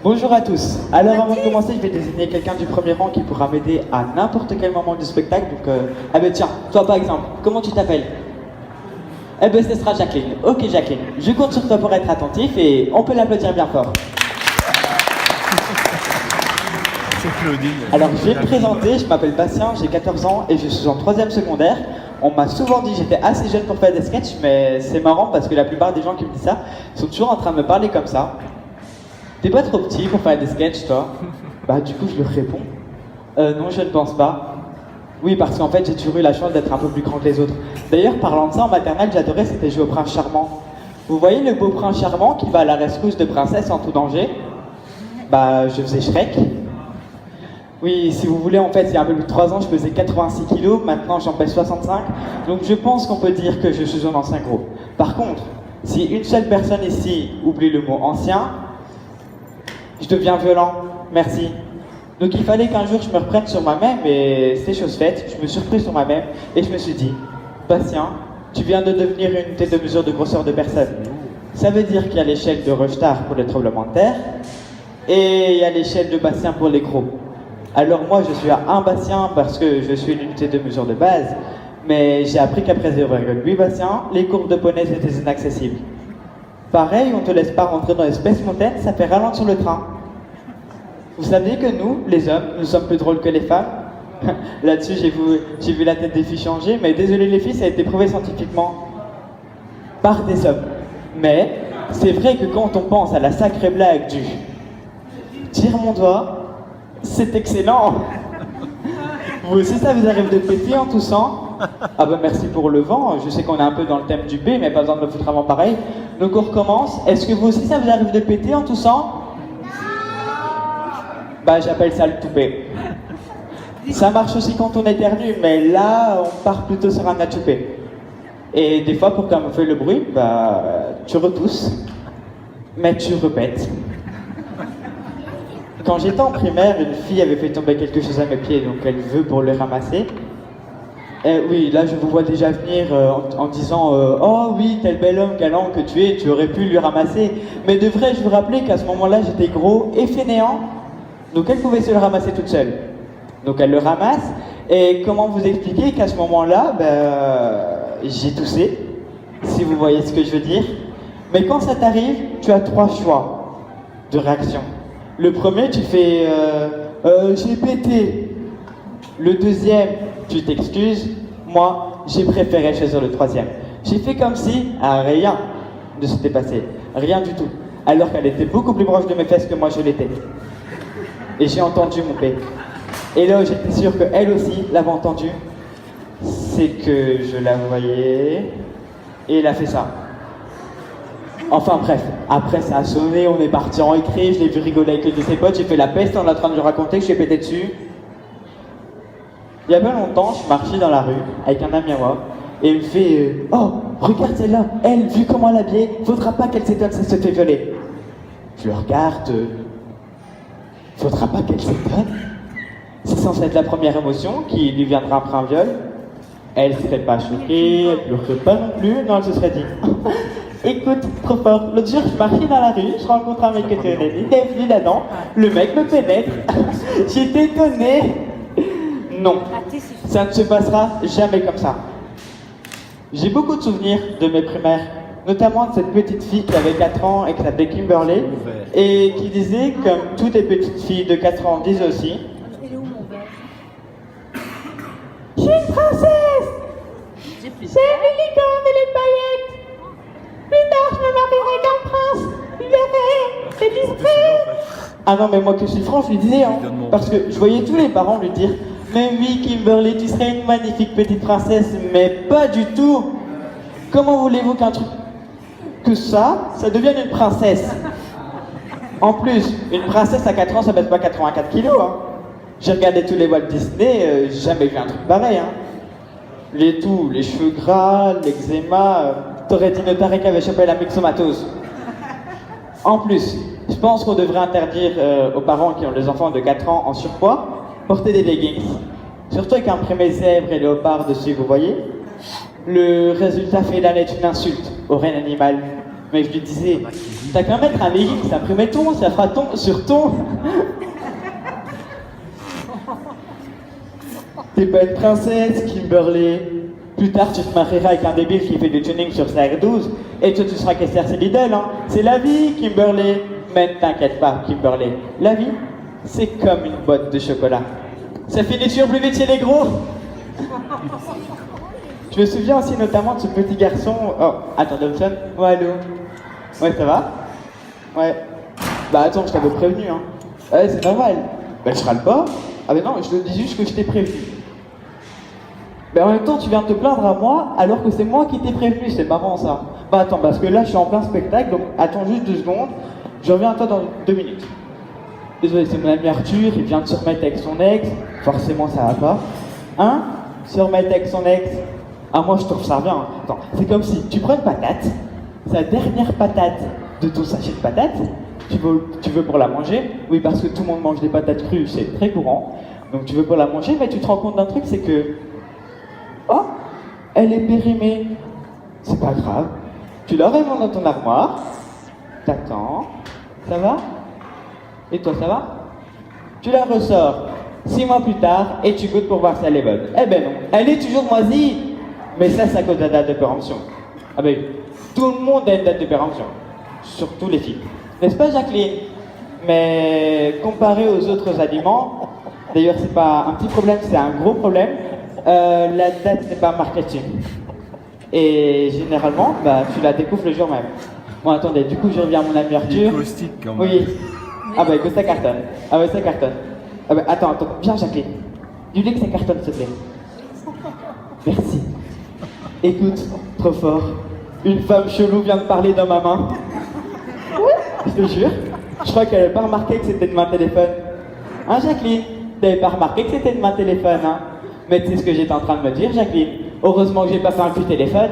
Bonjour à tous. Alors avant de commencer, je vais désigner quelqu'un du premier rang qui pourra m'aider à n'importe quel moment du spectacle. Donc, ah ben tiens, toi par exemple, comment tu t'appelles? Eh ben ce sera Jacqueline. Ok Jacqueline, je compte sur toi pour être attentif et on peut l'applaudir bien fort. C'est Claudine. Alors je vais me présenter, je m'appelle Bastien, j'ai 14 ans et je suis en 3e secondaire. On m'a souvent dit que j'étais assez jeune pour faire des sketchs, mais c'est marrant parce que la plupart des gens qui me disent ça sont toujours en train de me parler comme ça. T'es pas trop petit pour faire des sketchs, toi? Bah du coup je leur réponds. Non, je ne pense pas. Oui, parce qu'en fait j'ai toujours eu la chance d'être un peu plus grand que les autres. D'ailleurs, parlant de ça, en maternelle, j'adorais, c'était jouer au prince charmant. Vous voyez le beau prince charmant qui va à la rescousse de princesse en tout danger? Bah je faisais Shrek. Oui, si vous voulez, en fait, il y a un peu plus de 3 ans, je pesais 86 kilos, maintenant j'en pèse 65. Donc je pense qu'on peut dire que je suis un ancien gros. Par contre, si une seule personne ici oublie le mot ancien, je deviens violent, merci. Donc il fallait qu'un jour je me reprenne sur moi-même et c'est chose faite, je me suis repris sur moi-même et je me suis dit, Bastien, tu viens de devenir une unité de mesure de grosseur de personne. Ça veut dire qu'il y a l'échelle de Rochdar pour le tremblement de terre et il y a l'échelle de Bastien pour les gros. Alors moi je suis à 1 Bastien parce que je suis une unité de mesure de base, mais j'ai appris qu'après 0,8 Bastien, les courbes de poney étaient inaccessibles. Pareil, on te laisse pas rentrer dans l'espèce montagne, ça fait ralentir le train. Vous saviez que nous, les hommes, nous sommes plus drôles que les femmes? Là-dessus, j'ai vu la tête des filles changer, mais désolé les filles, ça a été prouvé scientifiquement par des hommes. Mais c'est vrai que quand on pense à la sacrée blague du « tire mon doigt », c'est excellent. Vous aussi, ça vous arrive de péter en toussant? Ah bah merci pour le vent, je sais qu'on est un peu dans le thème du B, mais pas besoin de me foutre avant pareil. Donc on recommence. Est-ce que vous aussi, ça vous arrive de péter en toussant? Bah j'appelle ça le toupet. Ça marche aussi quand on éternue, mais là, on part plutôt sur un atoupé. Et des fois, pour camoufler le bruit, bah tu retousses, mais tu répètes. Quand j'étais en primaire, une fille avait fait tomber quelque chose à mes pieds, donc elle veut pour le ramasser. Oui, là je vous vois déjà venir en disant oh oui, tel bel homme galant que tu es, tu aurais pu lui ramasser. Mais devrais-je vous rappeler qu'à ce moment-là, j'étais gros et fainéant, donc elle pouvait se le ramasser toute seule. Donc elle le ramasse, et comment vous expliquer qu'à ce moment-là, j'ai toussé, si vous voyez ce que je veux dire. Mais quand ça t'arrive, tu as 3 choix de réaction. Le premier, tu fais j'ai pété. Le deuxième, tu t'excuses. Moi, j'ai préféré choisir le 3e. J'ai fait comme si rien ne s'était passé. Rien du tout. Alors qu'elle était beaucoup plus proche de mes fesses que moi je l'étais. Et j'ai entendu mon P. Et là, j'étais sûr qu'elle aussi l'avait entendu. C'est que je la voyais. Et elle a fait ça. Enfin bref, après ça a sonné, on est parti en écrit, je l'ai vu rigoler avec une de ses potes, j'ai fait la peste en train de lui raconter que je suis pété dessus. Il y a pas longtemps, je marchais dans la rue avec un ami à moi, et il me fait oh, regarde celle-là, elle, vu comment elle est habillée, faudra pas qu'elle s'étonne, ça se fait violer. Je le regarde, faudra pas qu'elle s'étonne. C'est censé être la première émotion qui lui viendra après un viol. Elle serait pas choquée, elle pleurerait pas non plus, non, elle se serait dit écoute, trop fort, l'autre jour je marchais dans la rue, je rencontre un mec que tu es venu là-dedans, le mec me pénètre, j'étais étonné. Non, ça ne se passera jamais comme ça. J'ai beaucoup de souvenirs de mes primaires, notamment de cette petite fille qui avait 4 ans et qui s'appelait Kimberly, et qui disait, comme toutes les petites filles de 4 ans disent aussi, je suis une princesse, j'ai une licorne et les paillettes. Plus tard, je me marierai comme prince. Tu verrais, c'est discret. Ah non, mais moi que je suis franc, je lui disais, hein. Parce que je voyais tous les parents lui dire mais oui, Kimberly, tu serais une magnifique petite princesse. Mais pas du tout. Comment voulez-vous qu'un truc que ça devienne une princesse? En plus, une princesse à 4 ans, ça pèse pas 84 kilos, hein. J'ai regardé tous les Walt Disney, j'ai jamais vu un truc pareil, hein. Les cheveux gras, l'eczéma. T'aurais dit Notaré qui avait chopé la myxomatose. En plus, je pense qu'on devrait interdire aux parents qui ont des enfants de 4 ans en surpoids, porter des leggings. Surtout avec imprimé zèbre et léopard dessus, vous voyez. Le résultat final est une insulte au règne animal. Mais je lui disais, T'as qu'à mettre un legging, ça imprime ton, ça fera ton sur ton. T'es pas une princesse, Kimberly. Plus tard, tu te marieras avec un débile qui fait du tuning sur sa R12, et toi, tu seras caissière chez Lidl, hein. C'est la vie, Kimberly. Mais ne t'inquiète pas, Kimberly. La vie, c'est comme une boîte de chocolat. Ça finit toujours plus vite chez les gros. Je me souviens aussi notamment de ce petit garçon... Oh, attends, Dobson. Ouais, allô. Ouais, ça va? Ouais. Bah attends, je t'avais prévenu, hein. Ouais, c'est normal. Bah je râle pas. Ah mais non, je te dis juste que je t'ai prévenu. Mais en même temps, tu viens de te plaindre à moi, alors que c'est moi qui t'ai prévenu, c'est marrant ça. Bah attends, parce que là, je suis en plein spectacle, donc attends juste 2 secondes. Je reviens à toi dans 2 minutes. Désolé, c'est mon ami Arthur, il vient de se remettre avec son ex. Forcément, ça va pas. Hein? Se remettre avec son ex. Ah, moi, je trouve ça bien. Attends, c'est comme si tu prends une patate, sa dernière patate de ton sachet de patates, tu veux pour la manger. Oui, parce que tout le monde mange des patates crues, c'est très courant. Donc tu veux pour la manger, mais tu te rends compte d'un truc, c'est que... Oh, elle est périmée. C'est pas grave. Tu la remets dans ton armoire, t'attends, ça va? Et toi, ça va? Tu la ressors 6 mois plus tard et tu goûtes pour voir si elle est bonne. Eh ben non, elle est toujours moisie. Mais ça, c'est à cause de la date de péremption. Ah ben oui, tout le monde a une date de péremption. Surtout les filles. N'est-ce pas, Jacqueline? Mais comparé aux autres aliments, d'ailleurs, c'est pas un petit problème, c'est un gros problème. La date n'est pas marketing. Et généralement, bah, tu la découvres le jour même. Bon, attendez, du coup, je reviens à mon ami Il est Arthur. caustique quand même. Oui. Ah bah écoute, ça cartonne. Ah bah ça cartonne. Ah bah attends, viens Jacqueline. Dis-lui que ça cartonne, s'il te plaît. Merci. Écoute, trop fort. Une femme chelou vient de parler dans ma main. Je te jure. Je crois qu'elle n'avait pas remarqué que c'était de main téléphone. Hein Jacqueline? T'avais pas remarqué que c'était de main téléphone, hein? Mais tu sais ce que j'étais en train de me dire, Jacqueline? Heureusement que j'ai pas fait un coup de téléphone.